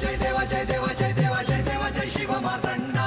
जय देवा जय देवा जय देवा जय देवा जय शिव मार्तंडा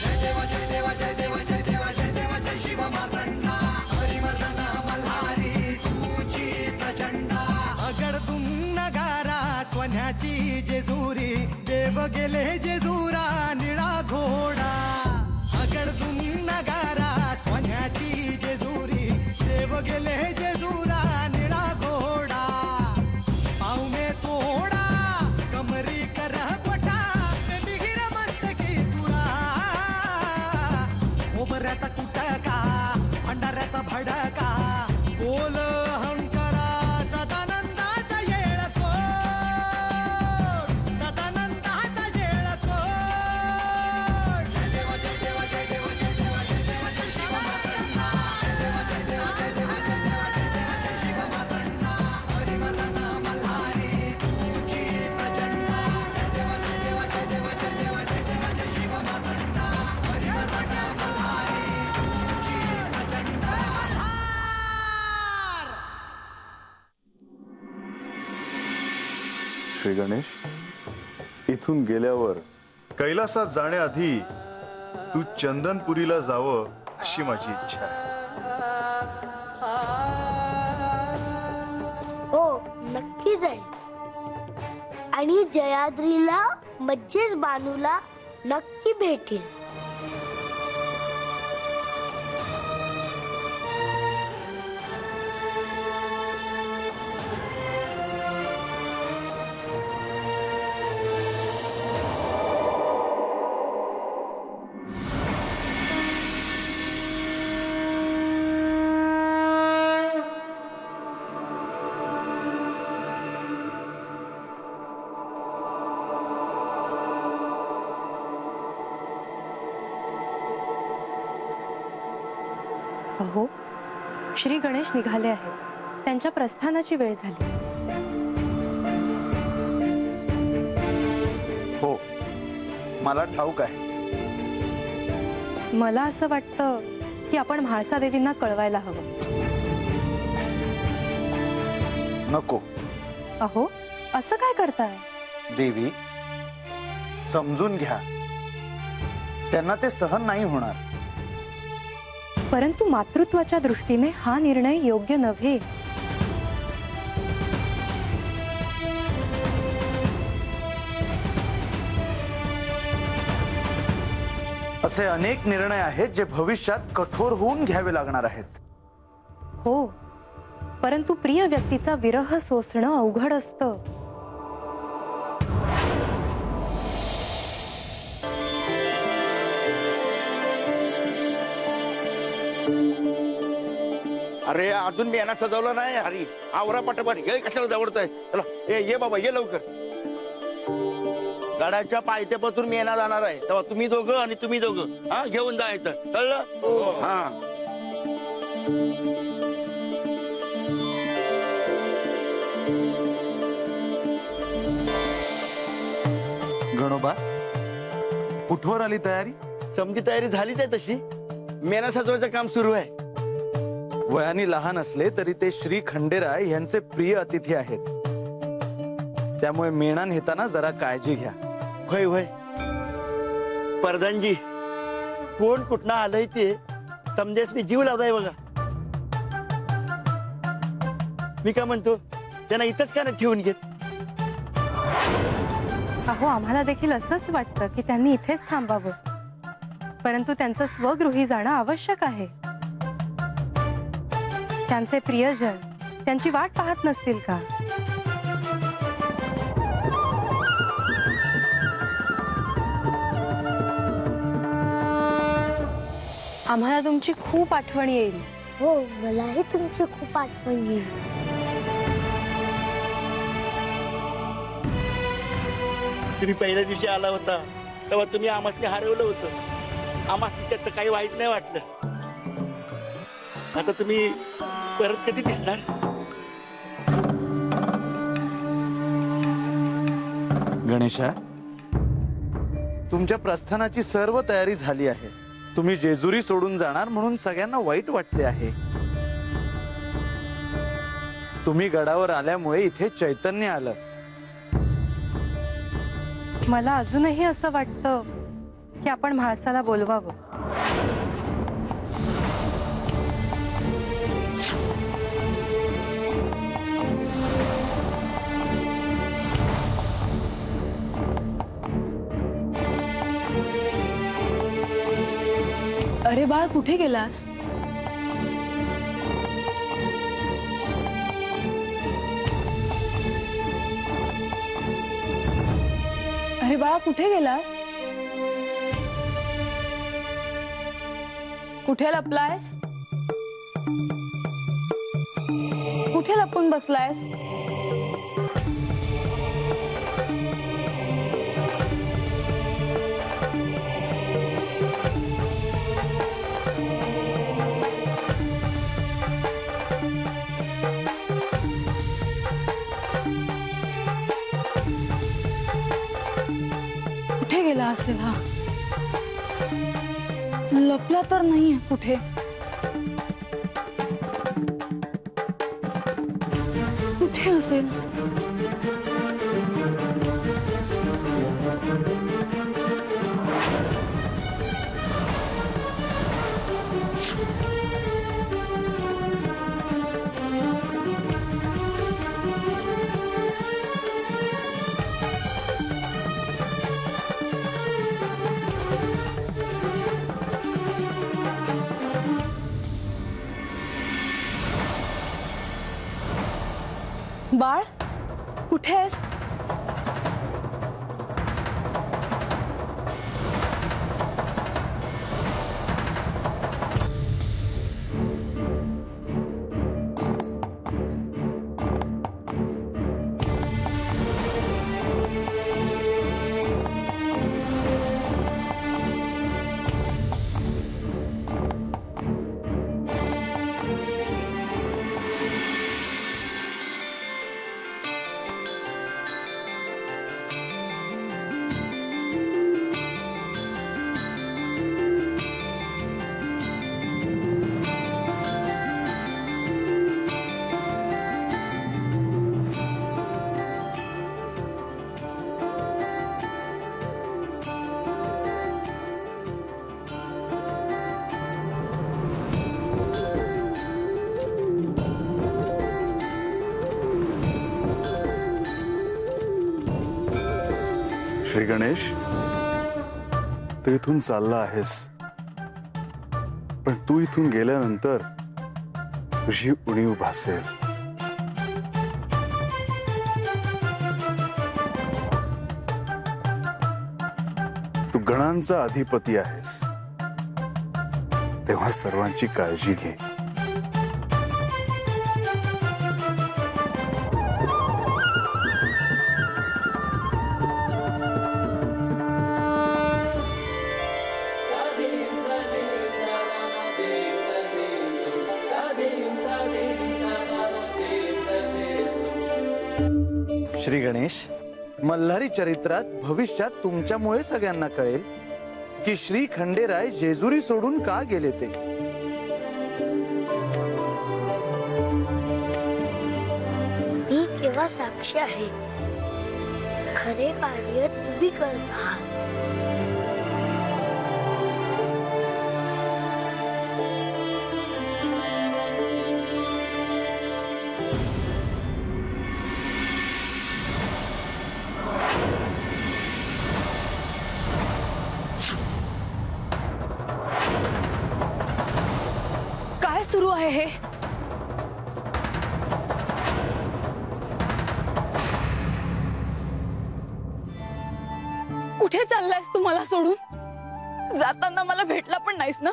जय देवा जय देवा जय देवा जय देवा जय देवा जय शिव मार्तंडा हरिवर्धन मल्हारी तुझी प्रचंडा अगडतून नगारा सोन्याची जेजुरी देव गेले जेजुरा निळा घोडा अगडतून नगारा सोन्याची जेजुरी देव गेले जेजुरा निळा घोडा पाऊ में तोडा कमरी कर पटा बिहिर मस्तकी तुरा खोबऱ्याचा कुटका भंडाऱ्याचा भडका बोल अहंकारा सदानंदाचा येळको सदानंदाचा येळको जय देवा जय देवा जय देवा जय देवा जय देवा जय शिव मार्तंडा जय देवा जय देवा जय देवा जय देवा जय देवा जय शिव मार्तंडा हरिवर्धन मल्हारी तुझी प्रचंडा जय देवा जय देवा जय देवा जय देवा जय देवा जय शिव मार्तंडा हरिवर्धन मल्हारी तुझी प्रचंडा श्री गणेश, इथून गेल्यावर कैलासात जाण्याआधी तू चंदनपुरीला जावं अशी माझी इच्छा आहे. हो नक्की जाईल आणि जयाद्रीला मज्जेश बानूला नक्की भेटेल. अहो, श्री गणेश निघाले आहेत. त्यांच्या प्रस्थानाची वेळ झाली. हो, मला ठाऊक आहे. मला असं वाटतं की आपण म्हाळसा देवींना कळवायला हवं. नको अहो, असं काय करताय? देवी, समजून घ्या, त्यांना ते सहन नाही होणार. परंतु मातृत्वाच्या दृष्टीने हा निर्णय योग्य नव्हे. असे अनेक निर्णय आहेत जे भविष्यात कठोर होऊन घ्यावे लागणार आहेत. हो, परंतु प्रिय व्यक्तीचा विरह सोसणं अवघड असतं. अरे अजून मी यांना सजवलं नाही. हरी आवरा पटापट, ये कशाला जवळतय. चला ये बाबा, ये लवकर. गडाच्या पायथ्यापासून मी येणार जाणार आहे, तेव्हा तुम्ही दोघं आणि तुम्ही दोघं हा घेऊन जायचं, कळलं? हा. गणोबा, कुठवर आली तयारी? समजी तयारी झालीच आहे तशी. मेना सजवायचं काम सुरू आहे. वयाने लहान असले तरी ते श्री खंडेराय यांचे प्रिय अतिथी आहेत. त्यामुळे मेणा नेताना जरा काळजी घ्या. होय होय प्रधानजी, कोण कुठनं आलंय ते समजेसनी जीव लावलाय बघा. मी काय म्हणतो, त्यांना इथंच का नाही ठेवून घेत? अहो, आम्हाला देखील असंच वाटतं की त्यांनी इथेच थांबावं. परंतु त्यांचं स्वगृही जाणं आवश्यक आहे. त्यांचे प्रियजन त्यांची वाट पाहत नसतील का? आम्हाला तुमची खूप आठवण येईल. हो, मलाही तुमची खूप आठवण येईल. तुम्ही पहिल्या दिवशी आला होता तेव्हा तुम्ही आमासने हरवलं होतं. आमासने त्याचं काही वाईट नाही वाटलं. आता तुम्ही परत कधी दिसणार? गणेशा, तुमच्या प्रस्थानाची सर्व तयारी झाली आहे. तुम्ही जेजुरी सोडून जाणार म्हणून सगळ्यांना वाईट वाटते आहे. तुम्ही गडावर आल्यामुळे इथे चैतन्य आलं. मला अजूनही असं वाटतं की आपण म्हाळसाला बोलवावं. अरे बाळ, कुठे गेलास? अरे बाळा, कुठे गेलास? कुठे लपलायस? कुठे लपून बसलायस? कुठे गेला असेल हा? लपला तर नाहीये कुठे? कुठे असेल? बाळ, कुठे आहेस? श्री गणेश, तू इथून चालला आहेस, पण तू इथून गेल्यानंतर तुझी उणीव भासेल. तू गणांचा अधिपती आहेस, तेव्हा सर्वांची काळजी घे. श्री गणेश, मल्हारी चरित्रात भविष्यात तुमच्यामुळे सगळ्यांना कळेल की श्री खंडेराय जेजुरी सोडून का गेले ते. मी केव्हा साक्षी आहे. खरे कार्य तुम्ही करत आहात. काय सुरू आहे हे? कुठे चाललायस तू मला सोडून? जाताना मला भेटला पण नाहीस ना?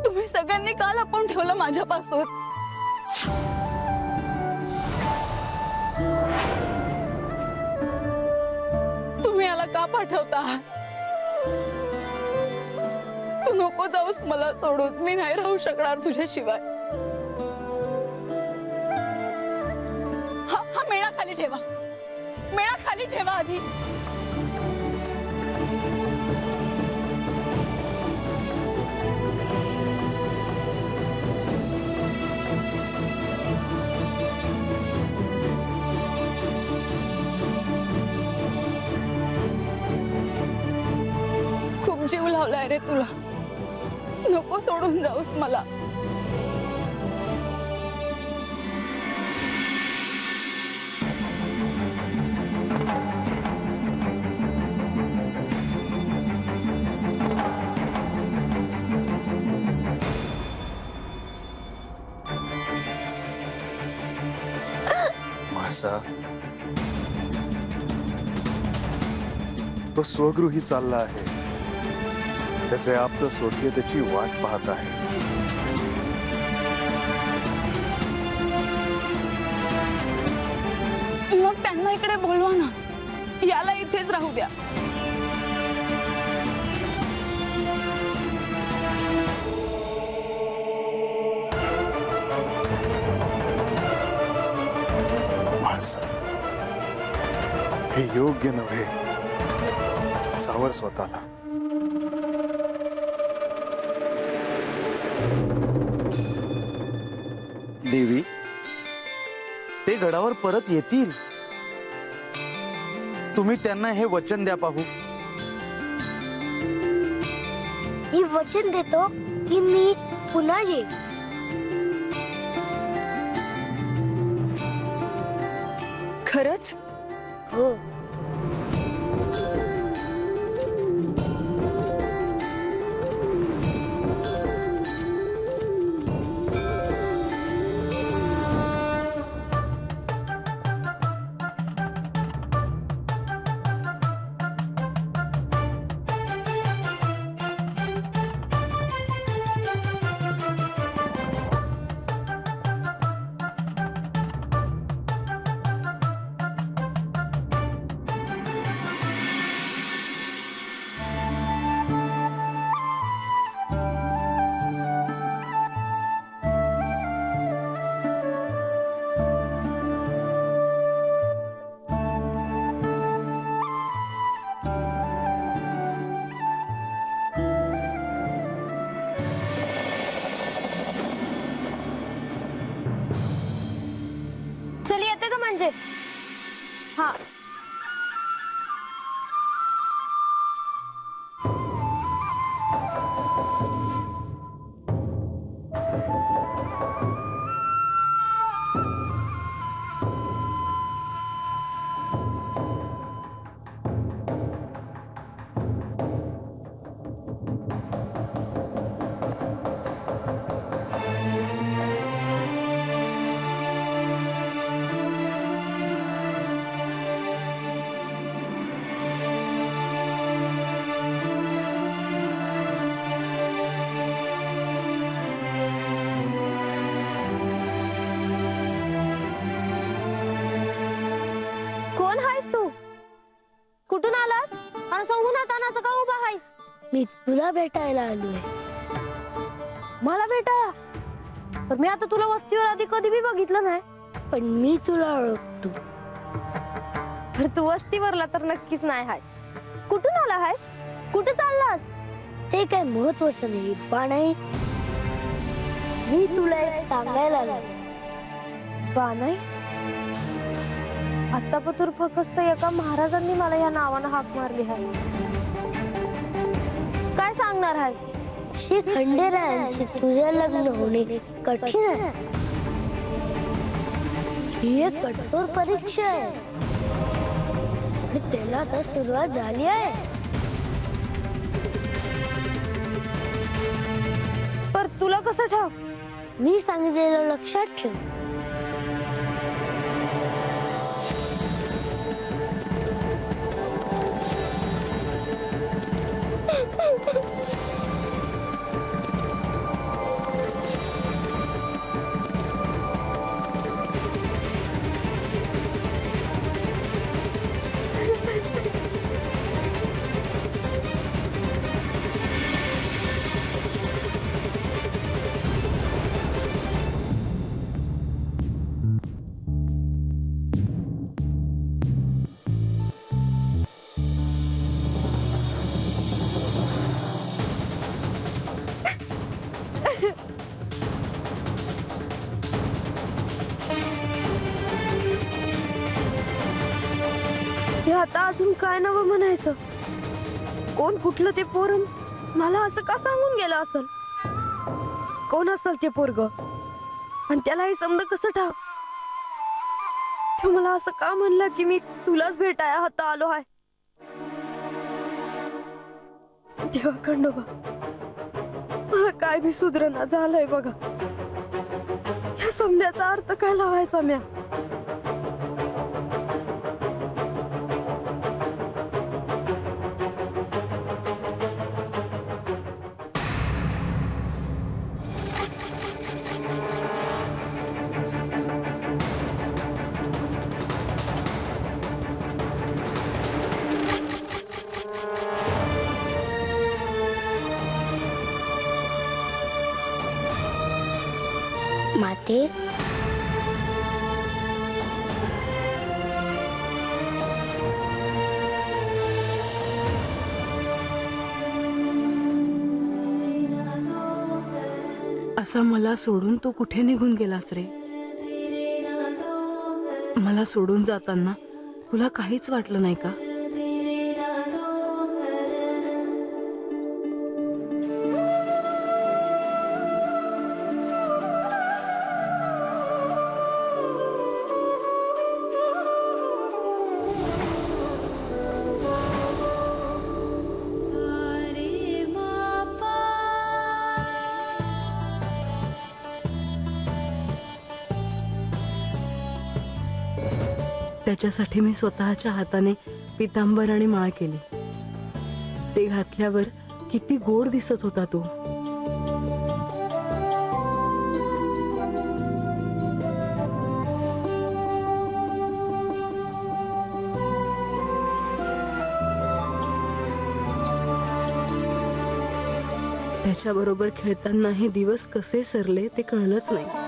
तुम्ही सगळ्यांनी का लपवून ठेवलं माझ्यापासून? तुम्ही याला का पाठवता? तू नको जाऊस मला सोडून. मी नाही राहू शकणार तुझ्याशिवाय. हा मेळा खाली ठेवा. मेळा खाली ठेवा आधी. नाही रे तुला. नको सोडून जाऊस मला. माझा तो स्वगृही चालला आहे. त्याचे आप्त सोडके त्याची वाट पाहत आहे. मग त्यांना इकडे बोलवा ना. याला इथेच राहू द्या. माझा हे योग्य नव्हे. सावर स्वतःला. देवी, ते गडावर परत येतील. तुम्ही त्यांना हे वचन द्या पाहू. मी वचन देतो की मी पुन्हा येईन. खरंच? हो. चल येते का म्हणजे? हा. कोण आहेस तू? कुठून आलास? आणि संगुणातानाचं का उभा आहेस? मी तुला भेटायला आलोय. मला भेटाया? पण मी आता तुला वस्तीवर आधी कधी बी बघितलं नाही. पण मी तुला ओळखतो. तर तू वस्तीवरला तर नक्कीच नाही आहेस. कुठून आला आहेस? कुठे चाललास? ते काय महत्वाचं नाही बाणाई. मी तुला एक सांगायला आलोय. बानाई? आत्तापतूर फक्त एका महाराजांनी मला या नावानं हाक मारली आहे. काय सांगणार आहेस? श्री खंडेरायांशी तुझे लग्न होणे कठीण आहे. ही एक कठोर परीक्षा आहे आणि त्याला आता सुरुवात झाली आहे. पर तुला कसं ठाव? मी सांगितलेलं लक्षात ठेव. हे आता अजून काय नवं म्हणायचं? कोण कुठलं ते पोरं? मला असं का सांगून गेलं असल? कोण असल ते पोरग? आणि त्याला हे समज कसं ठाव? तो मला असं का म्हणलं की मी तुलाच भेटाया होता आलो आहे? देवा खंडोबा, मला काय बी सुधरणा झालंय बघा. या समजाचा अर्थ काय लावायचा म्या? माते, असं मला सोडून तू कुठे निघून गेलास रे? मला सोडून जाताना तुला काहीच वाटलं नाही का? त्याच्यासाठी मी स्वतःच्या हाताने पितांबर आणि माळ केली. ते घातल्यावर किती गोड दिसत होता तो. त्याच्याबरोबर खेळताना हे दिवस कसे सरले ते कळलंच नाही.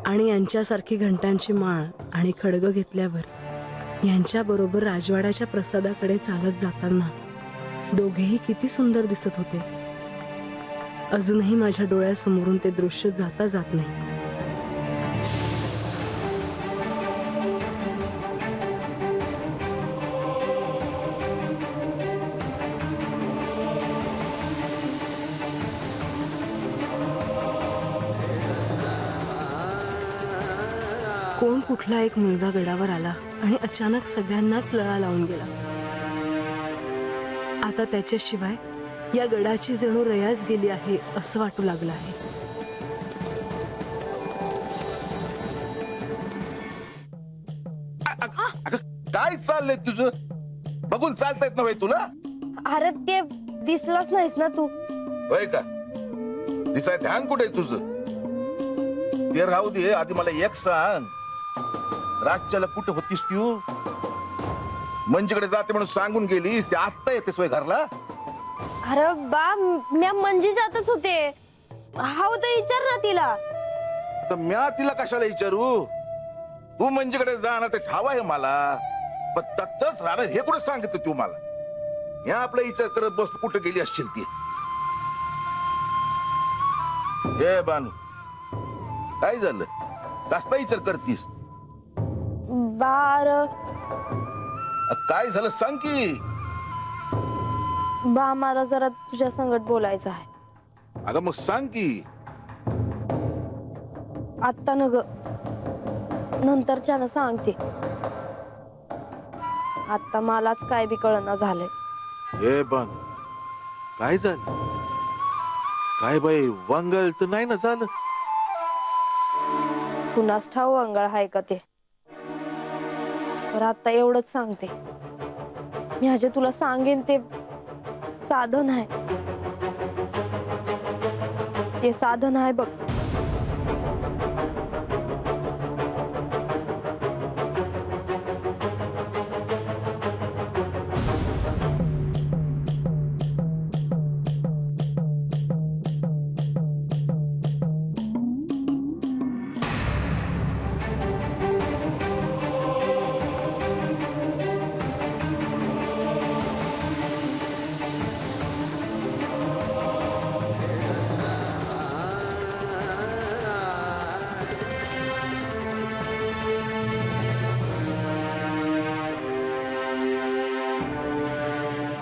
आणि यांच्यासारखी घंटांची माळ आणि खडगं घेतल्यावर यांच्याबरोबर राजवाड्याच्या प्रसादाकडे चालत जाताना दोघेही किती सुंदर दिसत होते. अजूनही माझ्या डोळ्यासमोरून ते दृश्य जाता जात नाही. कोण कुठला एक मुलगा गडावर आला आणि अचानक सगळ्यांनाच लळा लावून गेला. आता त्याच्याशिवाय या गडाची जणू रयाच गेली आहे असं वाटू लागलं आहे. काय चाललंय तुझं? बघून चालता येत नव्हे तुला? अरे ते दिसलाच नाहीस ना तू. होय का? दिसाय ध्यान कुठे तुझं? ते राहू दे, आधी मला एक सांग, रातच्याला कुठे होतीस तू? मंजीकडे जाते म्हणून सांगून गेलीस, ते आत्ता येतेस वय घरला? अरे बा, म्या मंजीच्यातच होते. हा तर विचार ना तिला. तर म्या तिला कशाला विचारू? तू मंजीकडे जाणार ते ठाव आहे मला, पण तत्तच राहणार हे कुठे सांगितलं तू मला? या आपला विचार करत बस, कुठे गेली असशील ती. हे बानू, काय झालं? कसला विचार करतीस? बार काय झालं सांग की. बा, मला जरा तुझ्या संगत बोलायचं आहे. अगं मग सांग की. आत्ता न ग, नंतरच्यानं सांगते. आता मलाच काय बी कळना झालंय. हे बन, काय झालं? काय बाई, वांगळ तर नाही ना झालं? कुणास ठाऊ अंगाळ आहे का ते. तर आता एवढंच सांगते, मी अजय तुला सांगेन ते साधन आहे. ते साधन आहे बघ.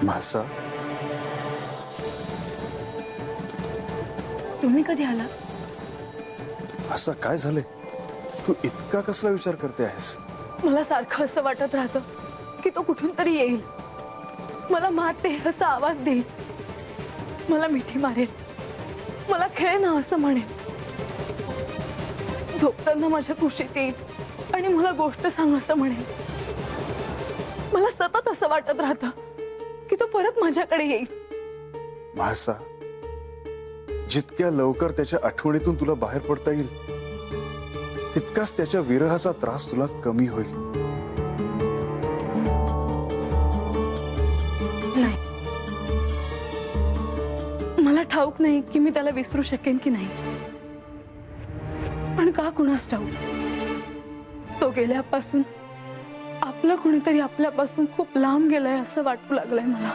म्हाळसा, तुम्ही कधी आला? असं काय झालंय? तू इतका कसला विचार करते आहेस? मला सारखं असं वाटत राहतं की तो कुठून तरी येईल, मला मारते असा आवाज देईल, मला मिठी मारेल, मला खेळ ना असं म्हणेल, झोपताना माझ्या कुशीत येईल आणि मला गोष्ट सांग असं म्हणेल. मला सतत असं वाटत राहतं की तो परत माझ्याकडे येईल. म्हाळसा, जितक्या लवकर त्याच्या आठवणीतून तुला बाहेर पडता येईल तितकाच त्याच्या विरहाचा त्रास तुला कमी होईल. नाही, मला ठाऊक नाही की मी त्याला विसरू शकेन की नाही, पण का कुणास ठाऊक तो गेल्यापासून आपलं कुणीतरी आपल्यापासून खूप लांब गेलंय असं वाटू लागलंय मला.